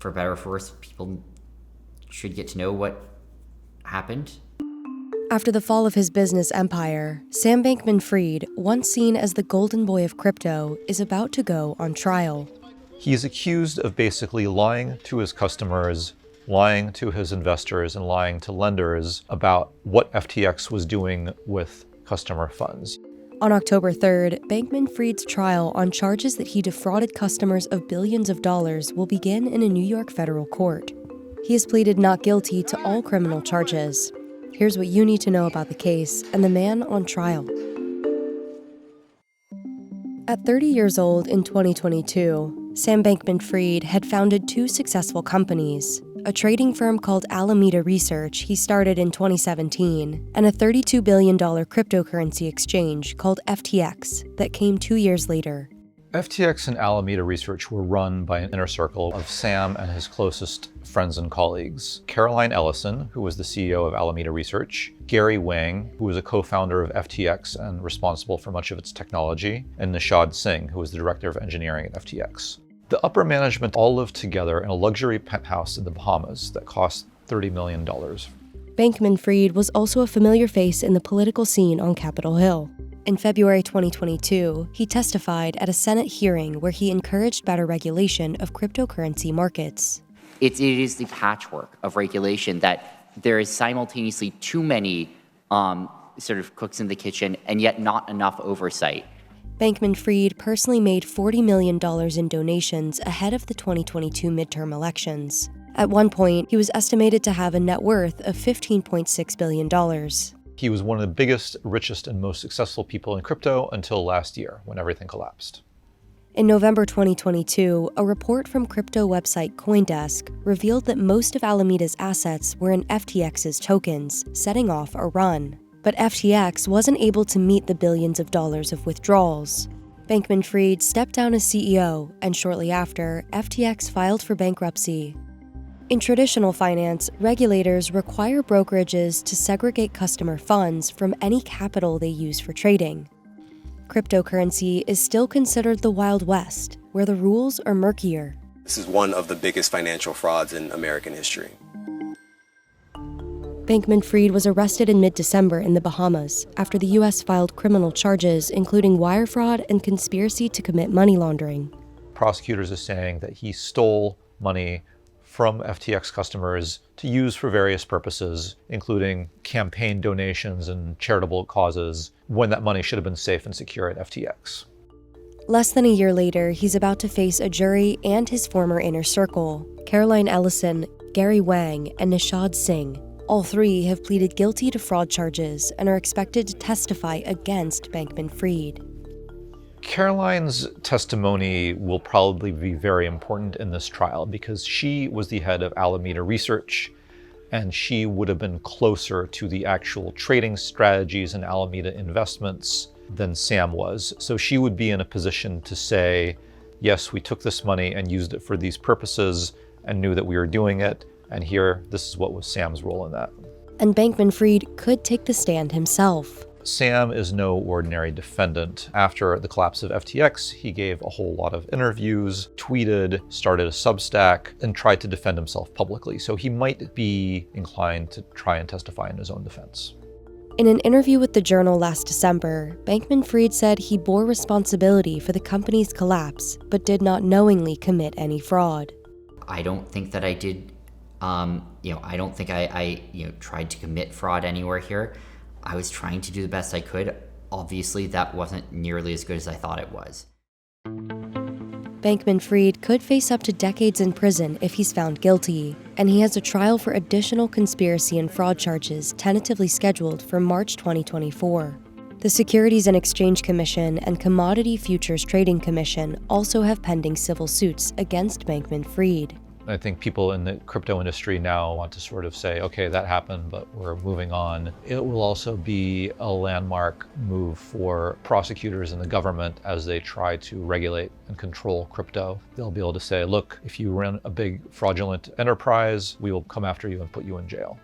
for better or for worse, people should get to know what happened. After the fall of his business empire, Sam Bankman-Fried, once seen as the golden boy of crypto, is about to go on trial. He is accused of basically lying to his customers, lying to his investors, and lying to lenders about what FTX was doing with customer funds. On October 3rd, Bankman-Fried's trial on charges that he defrauded customers of billions of dollars will begin in a New York federal court. He has pleaded not guilty to all criminal charges. Here's what you need to know about the case and the man on trial. At 30 years old in 2022, Sam Bankman-Fried had founded two successful companies, a trading firm called Alameda Research he started in 2017, and a $32 billion cryptocurrency exchange called FTX that came 2 years later. FTX and Alameda Research were run by an inner circle of Sam and his closest friends and colleagues. Caroline Ellison, who was the CEO of Alameda Research, Gary Wang, who was a co-founder of FTX and responsible for much of its technology, and Nishad Singh, who was the director of engineering at FTX. The upper management all lived together in a luxury penthouse in the Bahamas that cost $30 million. Bankman-Fried was also a familiar face in the political scene on Capitol Hill. In February 2022, he testified at a Senate hearing where he encouraged better regulation of cryptocurrency markets. It is the patchwork of regulation that there is simultaneously too many sort of cooks in the kitchen and yet not enough oversight. Bankman-Fried personally made $40 million in donations ahead of the 2022 midterm elections. At one point, he was estimated to have a net worth of $15.6 billion. He was one of the biggest, richest, and most successful people in crypto until last year, when everything collapsed. In November 2022, a report from crypto website CoinDesk revealed that most of Alameda's assets were in FTX's tokens, setting off a run. But FTX wasn't able to meet the billions of dollars of withdrawals. Bankman-Fried stepped down as CEO, and shortly after, FTX filed for bankruptcy. In traditional finance, regulators require brokerages to segregate customer funds from any capital they use for trading. Cryptocurrency is still considered the Wild West, where the rules are murkier. This is one of the biggest financial frauds in American history. Bankman-Fried was arrested in mid-December in the Bahamas after the U.S. filed criminal charges including wire fraud and conspiracy to commit money laundering. Prosecutors are saying that he stole money from FTX customers to use for various purposes, including campaign donations and charitable causes, when that money should have been safe and secure at FTX. Less than a year later, he's about to face a jury and his former inner circle, Caroline Ellison, Gary Wang, and Nishad Singh. All three have pleaded guilty to fraud charges and are expected to testify against Bankman-Fried. Caroline's testimony will probably be very important in this trial because she was the head of Alameda Research, and she would have been closer to the actual trading strategies and Alameda investments than Sam was. So she would be in a position to say, yes, we took this money and used it for these purposes and knew that we were doing it, and here, this is what was Sam's role in that. And Bankman-Fried could take the stand himself. Sam is no ordinary defendant. After the collapse of FTX, he gave a whole lot of interviews, tweeted, started a Substack, and tried to defend himself publicly. So he might be inclined to try and testify in his own defense. In an interview with the Journal last December, Bankman-Fried said he bore responsibility for the company's collapse, but did not knowingly commit any fraud. I don't think that I did, I don't think I tried to commit fraud anywhere here. I was trying to do the best I could. Obviously, that wasn't nearly as good as I thought it was. Bankman-Fried could face up to decades in prison if he's found guilty, and he has a trial for additional conspiracy and fraud charges tentatively scheduled for March 2024. The Securities and Exchange Commission and Commodity Futures Trading Commission also have pending civil suits against Bankman-Fried. I think people in the crypto industry now want to sort of say, okay, that happened, but we're moving on. It will also be a landmark move for prosecutors and the government as they try to regulate and control crypto. They'll be able to say, look, if you run a big fraudulent enterprise, we will come after you and put you in jail.